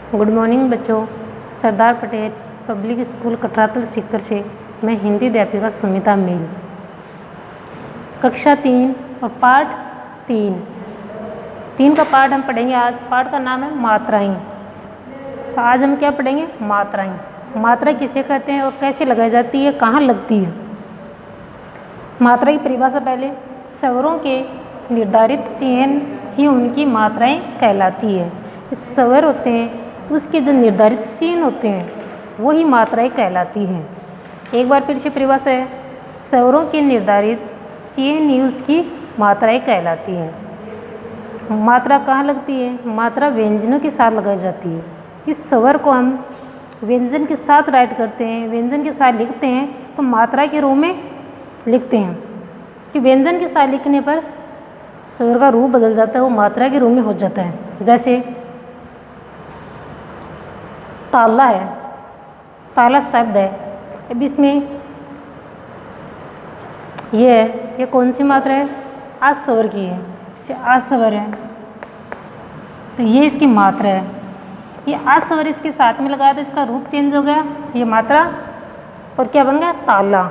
Good morning बच्चों। Sardar Patel public school कटरातल Sikar से मैं हिंदी अध्यापिका सुमिता मील, कक्षा 3 और पाठ 3 का पाठ हम पढ़ेंगे। आज पाठ का नाम है मात्राएं। तो आज हम क्या पढ़ेंगे? मात्राएं। मात्रा किसे कहते हैं और कैसे लगाई जाती है, कहाँ लगती है। मात्रा की परिभाषा पहले, स्वरों के निर्धारित चयन ही उनकी मात्राएं कहलाती है। स्वर होते हैं, उसके जो निर्धारित चिन्ह होते हैं वही मात्राएं कहलाती हैं। एक बार फिर से परिभाषा है, स्वरों के निर्धारित चिन्ह ही उसकी मात्राएं कहलाती हैं। मात्रा कहाँ लगती है? मात्रा व्यंजनों के साथ लगाई जाती है। इस स्वर को हम व्यंजन के साथ राइट करते हैं, व्यंजन के साथ लिखते हैं तो मात्रा के रूप में लिखते हैं कि व्यंजन के साथ लिखने पर स्वर का रूप बदल जाता है, वो मात्रा के रूप में हो जाता है। जैसे ताला है, ताला शब्द है। अब इसमें ये कौन सी मात्रा है? आ स्वर की है, जैसे आ स्वर है तो ये इसकी मात्रा है। ये आ स्वर इसके साथ में लगाया तो इसका रूप चेंज हो गया, ये मात्रा, और क्या बन गया? ताला।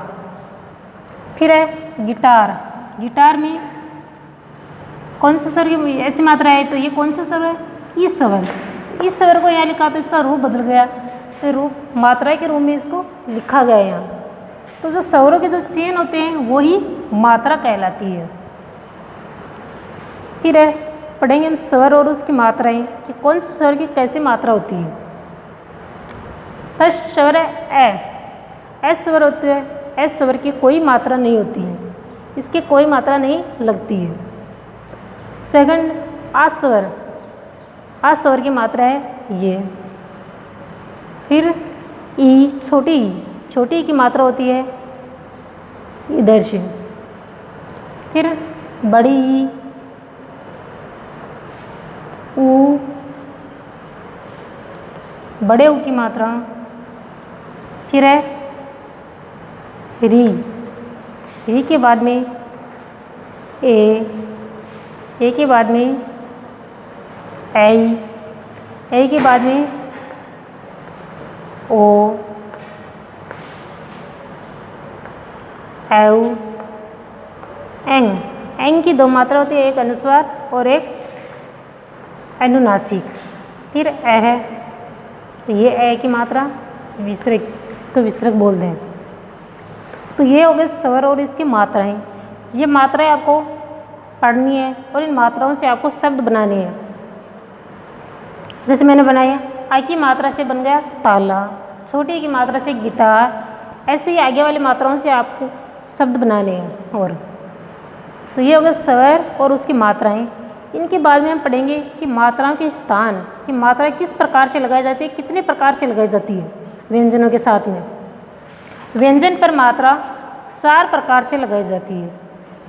फिर है गिटार। गिटार में कौन सा स्वर की ऐसी मात्रा है तो ये कौन सा स्वर है? ई स्वर। इस स्वर को यहाँ लिखा तो इसका रूप बदल गया, तो रूप मात्रा के रूप में इसको लिखा गया यहाँ। तो जो स्वरों के जो चेन होते हैं वही मात्रा कहलाती है। फिर है पढ़ेंगे हम स्वर और उसकी मात्राएं कि कौन से स्वर की कैसे मात्रा होती है। फर्स्ट स्वर है ए। ए स्वर होते हैं, ए स्वर की कोई मात्रा नहीं होती है, इसकी कोई मात्रा नहीं लगती है। सेकंड आ स्वर। आ स्वर की मात्रा है ये। फिर ई, छोटी ई की मात्रा होती है इधर से। फिर बड़ी ई, ऊ, बड़े ऊ की मात्रा। फिर है री के बाद में ए के बाद में ए के बाद में ओ, एउ, एंग की दो मात्रा होती है, एक अनुस्वार और एक अनुनासिक। फिर ए है तो ये ए की मात्रा विसर्ग, इसको विसर्ग बोलते हैं। तो ये हो गए स्वर और इसकी मात्राएं। ये मात्राएं आपको पढ़नी है और इन मात्राओं से आपको शब्द बनाने हैं। जैसे मैंने बनाया, आ की मात्रा से बन गया ताला, छोटी की मात्रा से गिटार। ऐसे ही आगे वाली मात्राओं से आपको शब्द बनाने हैं। और तो ये हो गया स्वर और उसकी मात्राएं। इनके बाद में हम पढ़ेंगे कि मात्राओं के स्थान, कि मात्राएं किस प्रकार से लगाई जाती है, कितने प्रकार से लगाई जाती है व्यंजनों के साथ में। व्यंजन पर मात्रा 4 प्रकार से लगाई जाती है।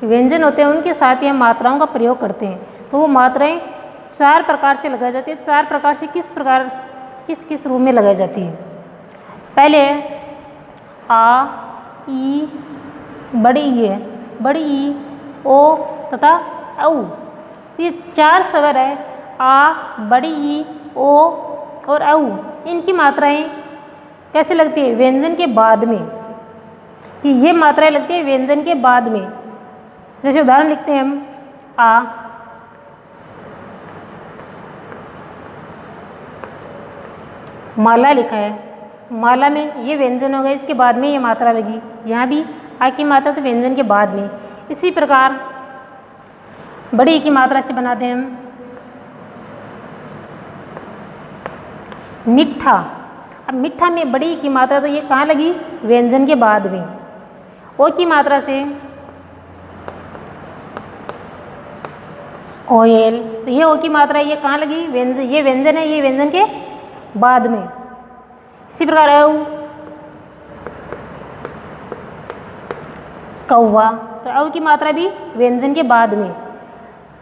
व्यंजन होते हैं उनके साथ ही हम मात्राओं का प्रयोग करते हैं, तो वो मात्राएं 4 प्रकार से लगाई जाती है। 4 प्रकार से किस किस रूप में लगाई जाती है। पहले आ, ई, बड़ी ई है, बड़ी ई, ओ तथा औ। ये 4 स्वर है, आ, बड़ी ई, ओ और औ। इनकी मात्राएं कैसे लगती है? व्यंजन के बाद में। कि ये मात्राएं लगती है व्यंजन के बाद में। जैसे उदाहरण लिखते हैं हम, आ, माला लिखा है, माला में ये व्यंजन हो गया, इसके बाद में ये मात्रा लगी। यहाँ भी आ की मात्रा तो व्यंजन के बाद में। इसी प्रकार बड़ी की मात्रा से बनाते हैं हम मिठा। अब मिठा में बड़ी की मात्रा तो ये कहाँ लगी? व्यंजन के बाद में। ओ की मात्रा से कोयल, तो ये ओ की मात्रा ये कहाँ लगी? व्यंजन, ये व्यंजन है, ये व्यंजन के बाद में। इसी प्रकार औ, कौवा, तो औ की मात्रा भी व्यंजन के बाद में।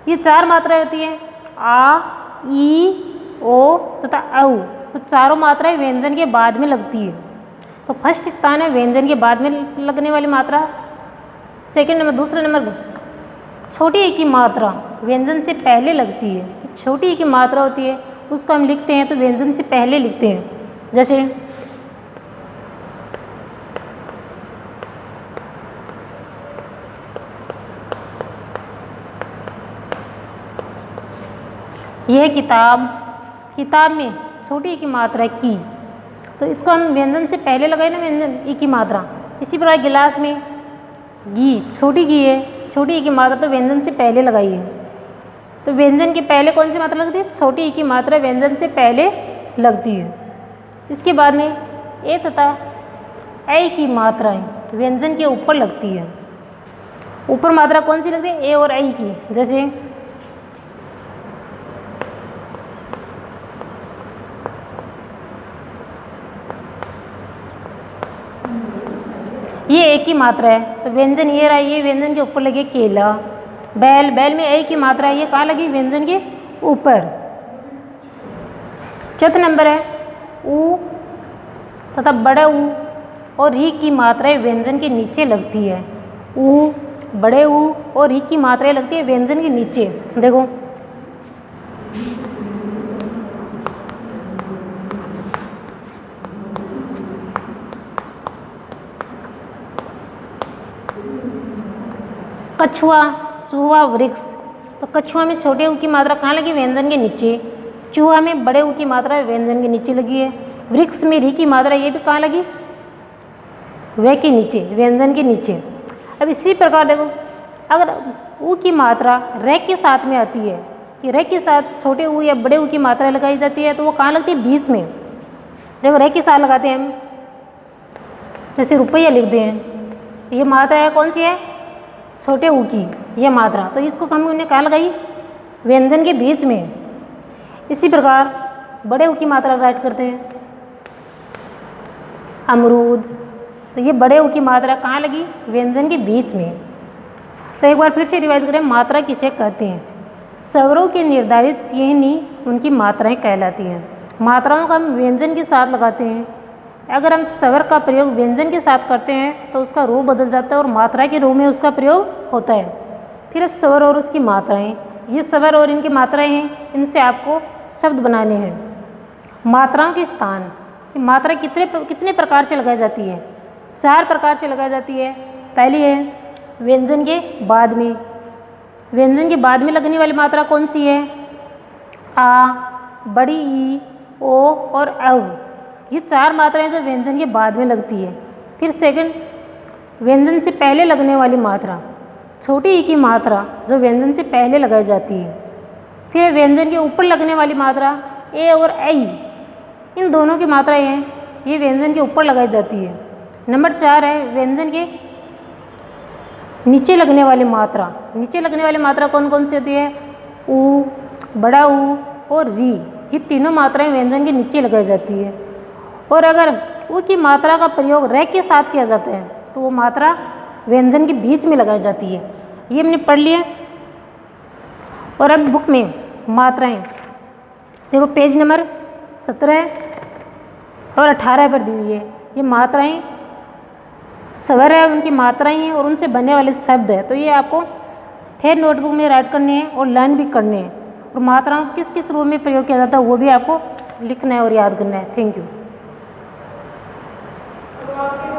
ये 4 मात्राएं होती हैं, आ, ई, ओ तथा औ। तो चारों मात्राएं व्यंजन के बाद में लगती है। तो फर्स्ट स्थान है व्यंजन के बाद में लगने वाली मात्रा। सेकंड नंबर, दूसरा नंबर छोटी ई की मात्रा व्यंजन से पहले लगती है। छोटी ई की मात्रा होती है उसको हम लिखते हैं तो व्यंजन से पहले लिखते हैं। जैसे यह किताब में छोटी ई की मात्रा की, तो इसको हम व्यंजन से पहले लगाए ना, व्यंजन ई की मात्रा। इसी प्रकार गिलास में घी, छोटी घी है, छोटी ई की मात्रा तो व्यंजन से पहले लगाई है। तो व्यंजन के पहले कौन सी मात्रा लगती है? छोटी ई की मात्रा व्यंजन से पहले लगती है। इसके बाद में ए तथा ऐ की मात्राएं व्यंजन के ऊपर लगती है। ऊपर मात्रा कौन सी लगती है? ए और ऐ की। जैसे ये ए की मात्रा है तो व्यंजन ये रहा, ये व्यंजन के ऊपर लगे केला। बैल में ए की मात्रा है, ये कहाँ लगी? व्यंजन के ऊपर। चौथा नंबर है ऊ तथा बड़ा ऊ और री की मात्राएं व्यंजन के नीचे लगती है। ऊ, बड़े ऊ और री की मात्राएं लगती है व्यंजन के नीचे। देखो कछुआ, चूहा, वृक्ष। तो कछुआ में छोटे ऊ की मात्रा कहाँ लगी? व्यंजन के नीचे। चूहा में बड़े ऊ की मात्रा व्यंजन के नीचे लगी है। वृक्ष में री की मात्रा ये भी कहाँ लगी? वे के नीचे, व्यंजन के नीचे। अब इसी प्रकार देखो, अगर ऊ की मात्रा रे के साथ में आती है, कि रे के साथ छोटे ऊ या बड़े ऊ की मात्रा लगाई जाती है, तो वो कहाँ लगती है? बीच में। देखो रे के साथ लगाते हैं हम, जैसे रुपया लिख दें, ये मात्रा है कौन सी है? छोटे ऊ की ये मात्रा, तो इसको हमने कहाँ लगाई? व्यंजन के बीच में। इसी प्रकार बड़े ऊ की मात्रा राइट करते हैं, अमरूद। तो ये बड़े ऊ की मात्रा कहाँ लगी? व्यंजन के बीच में। तो एक बार फिर से रिवाइज करें, मात्रा किसे कहते हैं? स्वरों के निर्धारित चिन्ह ही उनकी मात्राएं कहलाती हैं। मात्राओं का हम व्यंजन के साथ लगाते हैं। अगर हम स्वर का प्रयोग व्यंजन के साथ करते हैं तो उसका रूप बदल जाता है और मात्रा के रूप में उसका प्रयोग होता है। फिर स्वर और उसकी मात्राएं, ये स्वर और इनकी मात्राएं हैं, इनसे आपको शब्द बनाने हैं। मात्राओं के स्थान, मात्रा कितने प्रकार से लगाई जाती है? 4 प्रकार से लगाई जाती है। पहली है व्यंजन के बाद में। व्यंजन के बाद में लगने वाली मात्रा कौन सी है? आ, बड़ी ई, ओ और औ। ये 4 मात्राएं जो व्यंजन के बाद में लगती है। फिर सेकंड, व्यंजन से पहले लगने वाली मात्रा, छोटी ई की मात्रा जो व्यंजन से पहले लगाई जाती है। फिर व्यंजन के ऊपर लगने वाली मात्रा ए और ऐ, इन दोनों की मात्राएं हैं, ये व्यंजन के ऊपर लगाई जाती है। नंबर 4 है व्यंजन के नीचे लगने वाली मात्रा। नीचे लगने वाली मात्रा कौन कौन सी होती है? ऊ, बड़ा ऊ और री। ये तीनों मात्राएं व्यंजन के नीचे लगाई जाती है। और अगर ऊ की मात्रा का प्रयोग रे के साथ किया जाता है तो वो मात्रा व्यंजन के बीच में लगाई जाती है। ये हमने पढ़ लिया। और अब बुक में मात्राएं देखो, पेज नंबर 17 और 18 पर दी हुई है। ये मात्राएं स्वर है, उनकी मात्राएं हैं और उनसे बनने वाले शब्द है। तो ये आपको फिर नोटबुक में राइट करने हैं और लर्न भी करने हैं। और मात्राओं किस किस रूप में प्रयोग किया जाता है वो भी आपको लिखना है और याद करना है। Thank you.